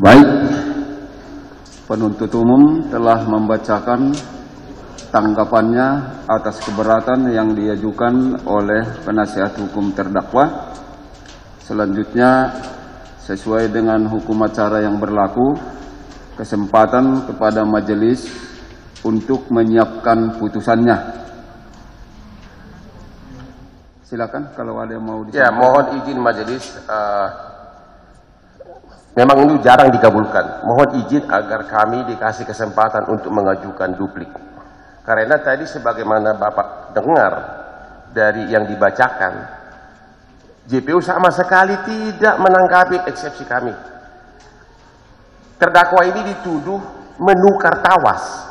Baik, penuntut umum telah membacakan tanggapannya atas keberatan yang diajukan oleh penasihat hukum terdakwa. Selanjutnya, sesuai dengan hukum acara yang berlaku, kesempatan kepada majelis untuk menyiapkan putusannya. Silakan kalau ada yang mau disampaikan. Ya, mohon izin majelis. Memang ini jarang dikabulkan. Mohon izin agar kami dikasih kesempatan untuk mengajukan duplik. Karena tadi sebagaimana Bapak dengar dari yang dibacakan, JPU sama sekali tidak menanggapi eksepsi kami. Terdakwa ini dituduh menukar tawas.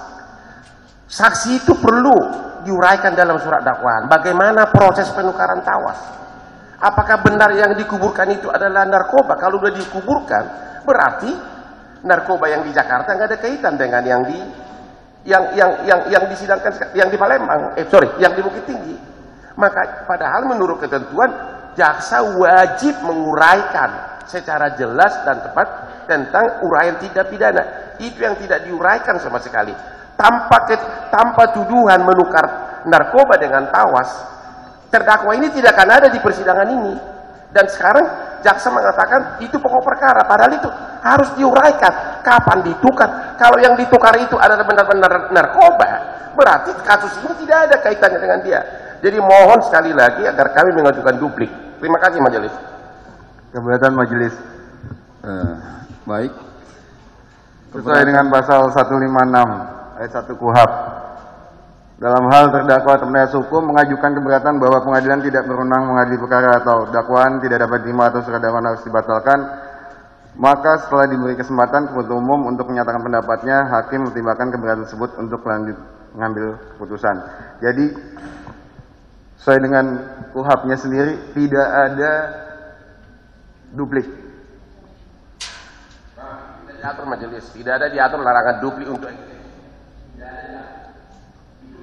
Saksi itu perlu diuraikan dalam surat dakwaan. Bagaimana proses penukaran tawas? Apakah benar yang dikuburkan itu adalah narkoba? Kalau sudah dikuburkan, berarti narkoba yang di Jakarta nggak ada kaitan dengan yang disidangkan yang di Palembang, yang di Bukit Tinggi. Maka padahal menurut ketentuan jaksa wajib menguraikan secara jelas dan tepat tentang uraian tindak pidana. Itu yang tidak diuraikan sama sekali. Tanpa tuduhan menukar narkoba dengan tawas, terdakwa ini tidak akan ada di persidangan ini. Dan sekarang jaksa mengatakan itu pokok perkara, padahal itu harus diuraikan kapan ditukar. Kalau yang ditukar itu adalah benar-benar narkoba, berarti kasus ini tidak ada kaitannya dengan dia. Jadi mohon sekali lagi agar kami mengajukan duplik. Terima kasih majelis. Keberatan majelis. Baik. Sesuai dengan pasal 156 ayat 1 KUHP. Dalam hal terdakwa atau penasihat hukum mengajukan keberatan bahwa pengadilan tidak berwenang mengadili perkara atau dakwaan tidak dapat diterima atau surat dakwaan harus dibatalkan, maka setelah diberi kesempatan penuntut umum untuk menyatakan pendapatnya, hakim mempertimbangkan keberatan tersebut untuk lanjut mengambil keputusan. Jadi sesuai dengan KUHP-nya sendiri tidak ada duplik. Tidak diatur majelis, tidak ada diatur larangan duplik untuk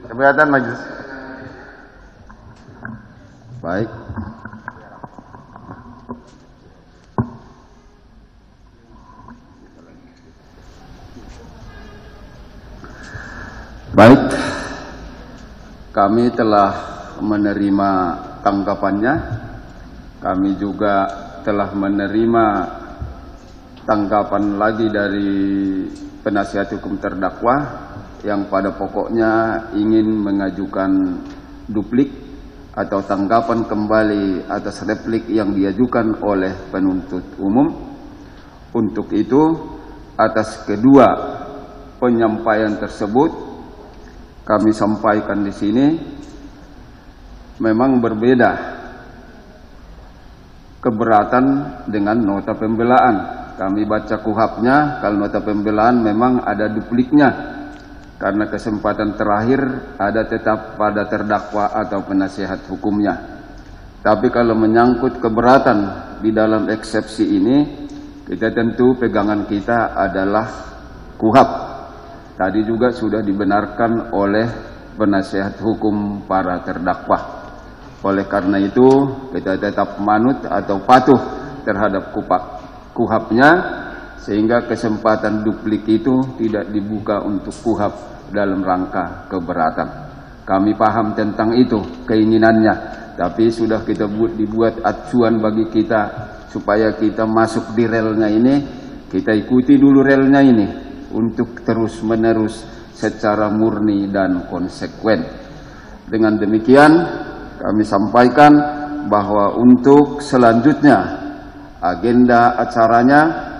keberatan majelis. Baik. Baik. Kami telah menerima tanggapannya. Kami juga telah menerima tanggapan lagi dari penasihat hukum terdakwa yang pada pokoknya ingin mengajukan duplik atau tanggapan kembali atas replik yang diajukan oleh penuntut umum. Untuk itu, atas kedua penyampaian tersebut, kami sampaikan di sini memang berbeda keberatan dengan nota pembelaan. Kami baca KUHP-nya, kalau nota pembelaan memang ada dupliknya. Karena kesempatan terakhir ada tetap pada terdakwa atau penasihat hukumnya. Tapi kalau menyangkut keberatan di dalam eksepsi ini, kita tentu pegangan kita adalah KUHP. Tadi juga sudah dibenarkan oleh penasihat hukum para terdakwa. Oleh karena itu, kita tetap manut atau patuh terhadap KUHP-nya, sehingga kesempatan duplik itu tidak dibuka untuk KUHP dalam rangka keberatan. Kami paham tentang itu keinginannya, tapi sudah kita dibuat acuan bagi kita supaya kita masuk di relnya ini, kita ikuti dulu relnya ini untuk terus menerus secara murni dan konsekuen. Dengan demikian kami sampaikan bahwa untuk selanjutnya agenda acaranya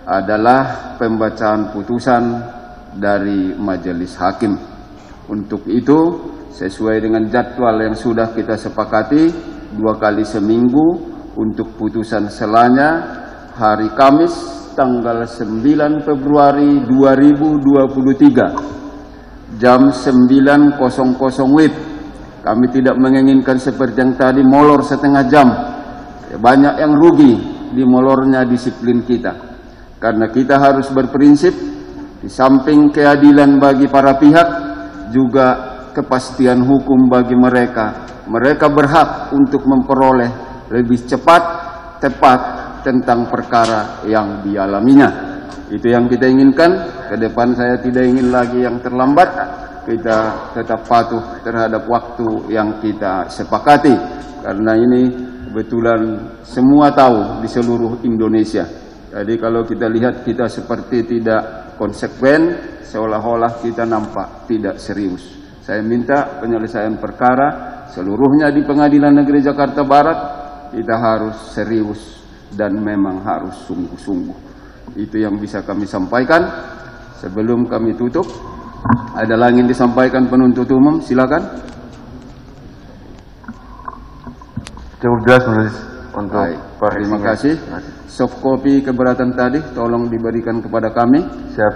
adalah pembacaan putusan dari majelis hakim. Untuk itu, sesuai dengan jadwal yang sudah kita sepakati, 2 kali seminggu untuk putusan selanya hari Kamis tanggal 9 Februari 2023 jam 9.00 WIB. Kami tidak menginginkan seperti yang tadi molor setengah jam. Banyak yang rugi di molornya disiplin kita. Karena kita harus berprinsip, di samping keadilan bagi para pihak, juga kepastian hukum bagi mereka. Mereka berhak untuk memperoleh lebih cepat, tepat tentang perkara yang dialaminya. Itu yang kita inginkan. Ke depan saya tidak ingin lagi yang terlambat. Kita tetap patuh terhadap waktu yang kita sepakati. Karena ini kebetulan semua tahu di seluruh Indonesia. Jadi kalau kita lihat kita seperti tidak konsekuen, seolah-olah kita nampak tidak serius. Saya minta penyelesaian perkara seluruhnya di Pengadilan Negeri Jakarta Barat, kita harus serius dan memang harus sungguh-sungguh. Itu yang bisa kami sampaikan. Sebelum kami tutup, ada lagi yang disampaikan penuntut umum, silakan. Cukup jelas menulis untuk terima kasih. Soft copy keberatan tadi tolong diberikan kepada kami. Siap.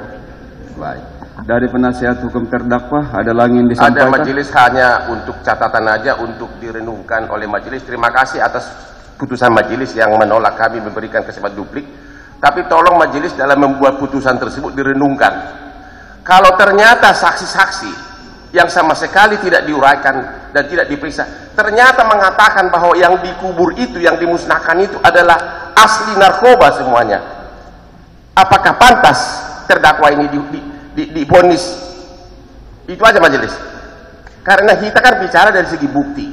Baik. Dari penasihat hukum terdakwa ada lagi yang disampaikan? Ada majelis hanya untuk catatan aja untuk direnungkan oleh majelis. Terima kasih atas putusan majelis yang menolak kami memberikan kesempatan duplik. Tapi tolong majelis dalam membuat putusan tersebut direnungkan. Kalau ternyata saksi-saksi yang sama sekali tidak diuraikan dan tidak diperiksa, ternyata mengatakan bahwa yang dikubur itu, yang dimusnahkan itu adalah asli narkoba semuanya. Apakah pantas terdakwa ini divonis? Itu aja majelis. Karena kita kan bicara dari segi bukti.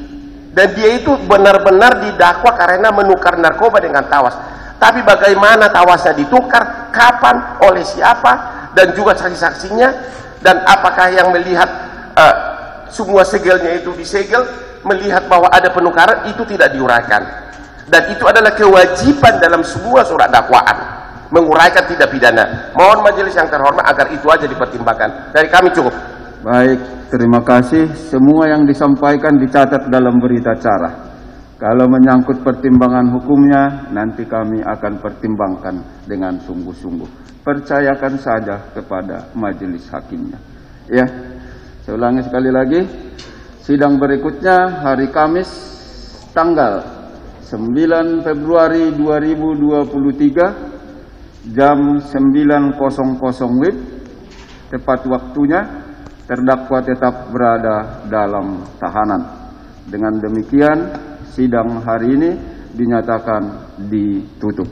Dan dia itu benar-benar didakwa karena menukar narkoba dengan tawas. Tapi bagaimana tawasnya ditukar, kapan, oleh siapa, dan juga saksi-saksinya, dan apakah yang melihat semua segelnya itu disegel, melihat bahwa ada penukaran, itu tidak diuraikan. Dan itu adalah kewajiban dalam semua surat dakwaan, menguraikan tindak pidana. Mohon majelis yang terhormat agar itu aja dipertimbangkan. Dari kami cukup. Baik, terima kasih. Semua yang disampaikan dicatat dalam berita acara. Kalau menyangkut pertimbangan hukumnya, nanti kami akan pertimbangkan dengan sungguh-sungguh. Percayakan saja kepada majelis hakimnya. Ya. Saya ulangi sekali lagi, sidang berikutnya hari Kamis tanggal 9 Februari 2023 jam 9.00 WIB, tepat waktunya, terdakwa tetap berada dalam tahanan. Dengan demikian, sidang hari ini dinyatakan ditutup.